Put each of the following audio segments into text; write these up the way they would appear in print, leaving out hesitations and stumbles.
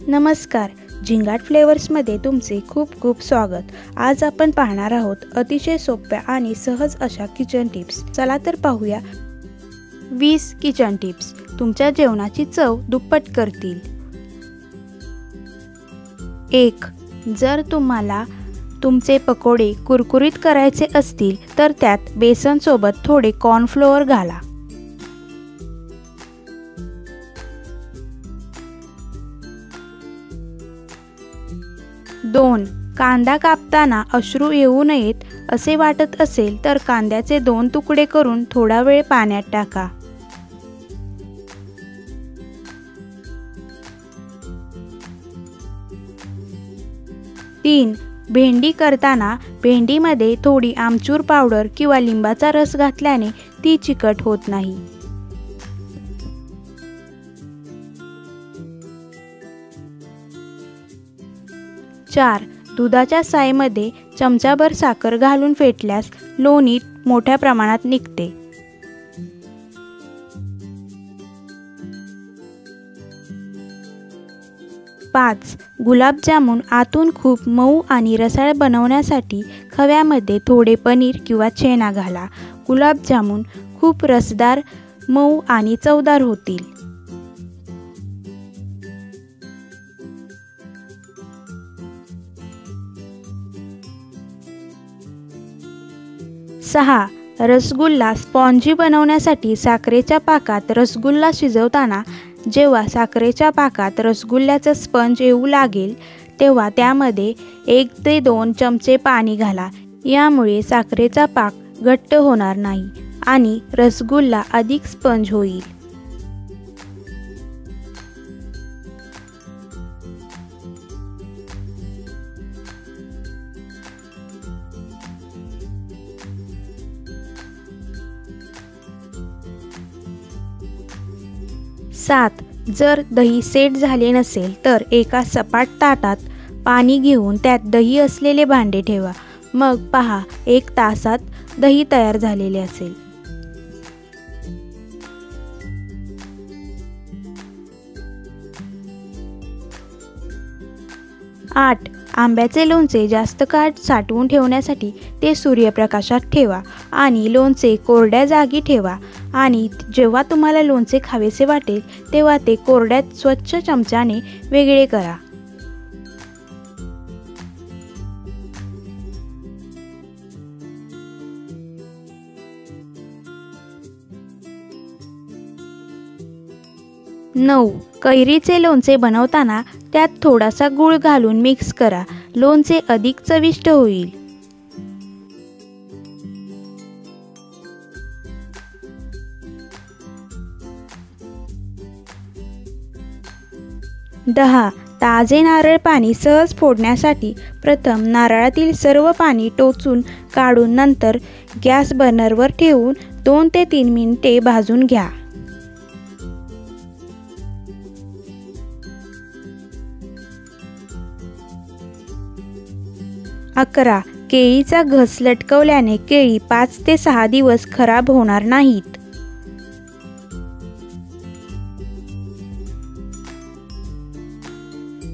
नमस्कार, झिंगाट फ्लेवर्समध्ये तुमचे खूप खूप स्वागत। आज आपण पाहणार आहोत अतिशय सोप्या आणि सहज अशा किचन टिप्स। चला तर पाहूया 20 किचन टिप्स तुमच्या जेवणाची चव दुप्पट करतील। 1. जर तुम्हाला तुमचे पकोडे कुरकुरीत करायचे असतील तर त्यात बेसन सोबत थोडे कॉर्नफ्लोअर घाला। 2. कांदा कापताना अश्रू येऊ नयेत असे वाटत असेल तर कांद्याचे 2 तुकडे करून थोडा वेळ पाण्यात टाका। 3. भेंडी करताना भेंडीमध्ये थोडी आमचूर पावडर किंवा लिंबाचा रस घातल्याने ती चिकट होत नाही। 4. दुधाच्या सायमध्ये चमचाभर साखर घालून फेटल्यास लोणी मोठ्या प्रमाणात निघते। 5. गुलाबजामुन आतून खूप मऊ आणि रसाळ बनवण्यासाठी खव्यामध्ये थोडे पनीर किंवा छेना घाला। गुलाबजामुन खूप रसदार, मऊ आणि चवदार होतील। 6. रसगुल्ला स्पॉन्जी बनवण्यासाठी साखरेच्या पाकात रसगुल्ला शिजवताना जेव्हा साखरेच्या पाकात रसगुल्ल्याचं स्पंज येऊ लागेल तेव्हा त्यामध्ये 1 ते 2 चमचे पाणी घाला। यामुळे साखरेचा पाक घट्ट होणार नाही आणि रसगुल्ला अधिक स्पंज होईल। 7. जर दही सेट झाले नसेल तर एका सपाट ताटात पाणी घेऊन त्यात दही असलेले भांडे ठेवा। मग पहा 1 तासात दही तयार झालेले असेल। 8. आंब्याचे लोणचे जास्त काळ साठवून ठेवण्यासाठी ते सूर्यप्रकाशात ठेवा आणि लोणचे कोरड्या जागी ठेवा आणि जेव्हा तुम्हाला लोणचे खावेसे वाटेल तेव्हा ते कोरड्यात स्वच्छ चमच्याने वेगळे करा। नऊ. कैरीचे लोणचे बनवताना त्यात थोडासा गूळ घालून मिक्स करा। लोणचे अधिक चविष्ट होईल। 10. ताजे नारळ पाणी सहज फोडण्यासाठी प्रथम नारळातील सर्व पाणी टोचून काढून नंतर गॅस बर्नरवर ठेवून 2 ते 3 मिनिटे भाजून घ्या। 11. केळीचा घस लटकवल्याने केळी 5 ते 6 दिवस खराब होणार नाहीत।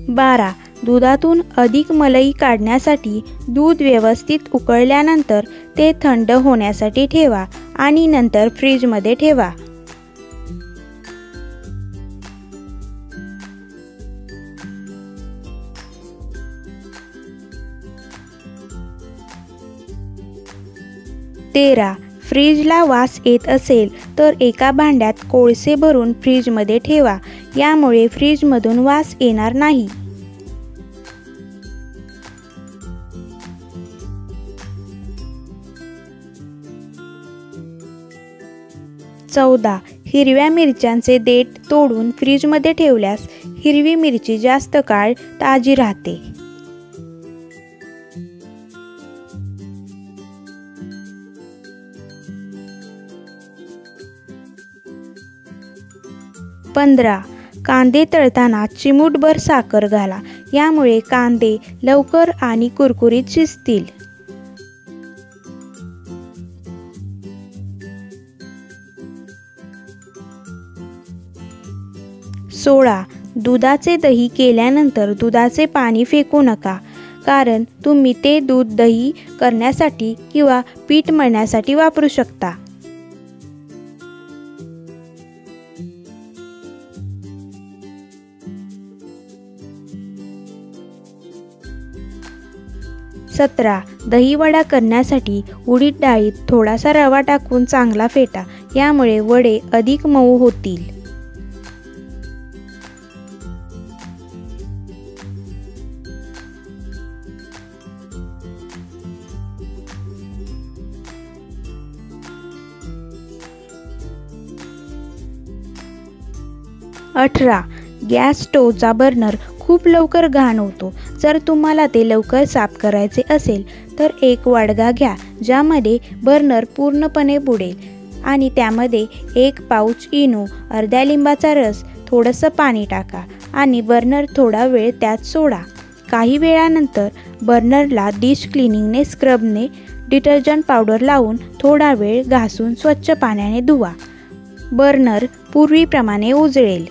12. दुधातून अधिक मलई काढण्यासाठी दूध व्यवस्थित उकळल्यानंतर ते थंड होण्यासाठी ठेवा आणि नंतर फ्रीजमध्ये ठेवा। 13. फ्रीजला वास येत असेल तर एका भांड्यात कोळसे भरून फ्रीजमध्ये ठेवा। यामुळे फ्रीजमधून वास येणार नाही। 14. हिरव्या मिरच्यांचे देठ तोडून फ्रीजमध्ये ठेवल्यास हिरवी मिरची जास्त काळ ताजी राहते। 15. कांदे तळताना चिमूटभर साखर घाला। यामुळे कांदे लवकर आणि कुरकुरीत शिजतील। 16. दुधाचे दही केल्यानंतर दुधाचे पाणी फेकू नका, कारण तुम्ही ते दूध दही करण्यासाठी किंवा पीठ मळण्यासाठी वापरू शकता। दही वडा करण्यासाठी उडीद डाळीत थोडासा रवा टाकून चांगला फेटा, यामुळे वडे अधिक मऊ होतील। 18. गॅस स्टोव्हचा बर्नर खूप लवकर घाण होतो। जर तुम्हाला ते लवकर साफ करायचे असेल तर एक वाडगा घ्या, ज्यामध्ये बर्नर पूर्णपणे बुडेल आणि त्यामध्ये 1 पाउच इनो, अर्ध्या लिंबाचा रस, थोडंसं पाणी टाका आणि बर्नर थोडा वेळ त्यात सोडा। काही वेळानंतर बर्नरला डिश क्लिनिंगने स्क्रबने डिटर्जंट पावडर लावून थोडा वेळ घासून स्वच्छ पाण्याने धुवा। बर्नर पूर्वीप्रमाणे उजळेल।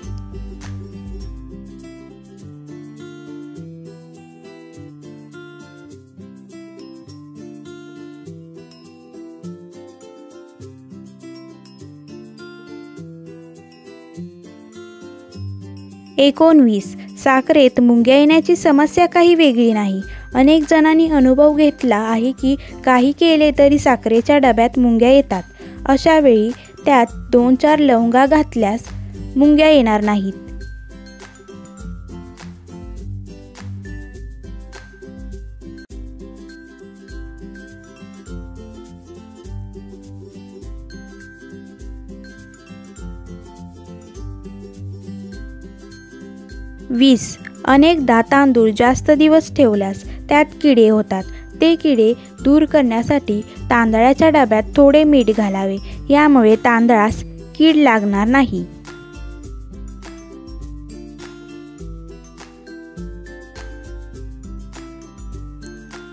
साखरेत मुंग्या येण्याची समस्या काही वेगळी नाही। अनेक जणांनी अनुभव घेतला आहे की काही केले तरी साखरेच्या डब्यात मुंग्या येतात। अशा वेळी त्यात 2-4 लवंगा घातल्यास मुंग्या येणार नाहीत। अनेकदा तांदूळ जास्त दिवस ठेवल्यास त्यात किडे होतात। ते किडे दूर करण्यासाठी तांदळाच्या डब्यात थोडे मीठ घालावे, यामुळे तांदळास कीड लागणार नाही।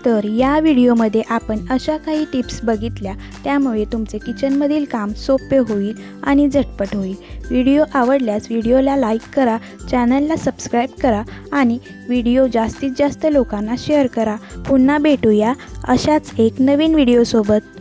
तर या व्हिडिओमध्ये आपण अशा काही टिप्स बघितल्या, त्यामुळे तुमचे किचनमधील काम सोपे होईल आणि झटपट होईल। व्हिडिओ आवडल्यास व्हिडिओला लाईक करा, चॅनलला सबस्क्राईब करा आणि व्हिडिओ जास्तीत जास्त लोकांना शेअर करा। पुन्हा भेटूया अशाच एक नवीन व्हिडिओसोबत।